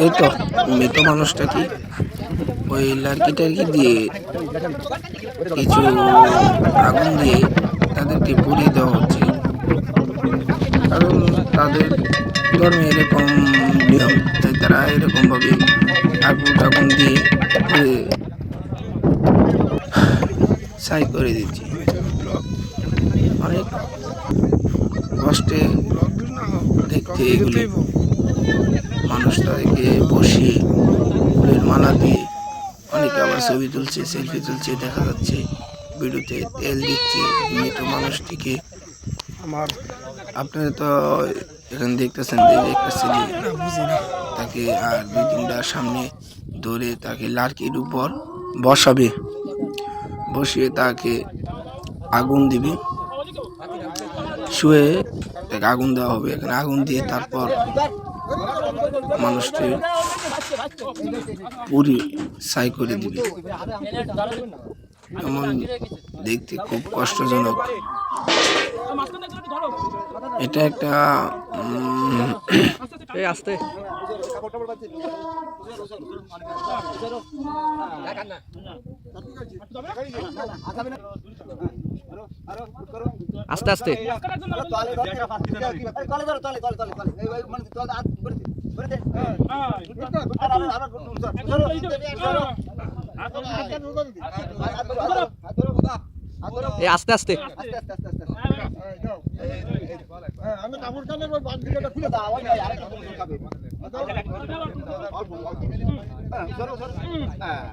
এই তো মৃত মানুষটাকে ওই লার্কি টার্কি দিয়ে কিছু আগুন দিয়ে তাদেরকে পুড়িয়ে দেওয়া হচ্ছে। কারণ তাদের ধর্মে এরকম নিয়ম, তাই তারা এরকমভাবে আগুন টাগুন দিয়ে পুড়িয়ে ছাই করে দিচ্ছে। অনেক কষ্টে দেখতে এগুলি। মানুষ তাদেরকে বসিয়ে ফুলের মালা দিয়ে অনেকে আবার ছবি তুলছে, সেলফি তুলছে, দেখা যাচ্ছে ভিডিওতে তেল দিচ্ছে মৃত মানুষটিকে। আপনারা তো এখানে দেখতেছেন যে একটা ছেলে তাকে আর দুই তিনটা সামনে ধরে তাকে লার্কির উপর বসাবে, বসিয়ে তাকে আগুন দিবে, শুয়ে তাকে আগুন দেওয়া হবে। এখানে আগুন দিয়ে তারপর মানুষটি পুরি ছাই করে দিবে। এমন দেখতে খুব কষ্টজনক। এটা একটা আস্তে আস্তে আস্তে আস্তে আস্তে আমি কাপড় কানের বান্ডিলটা খুলে দাও আওয়াজ নাই আরেকটা বন্ধু খাবে অল্প অল্প সরো সরো হ্যাঁ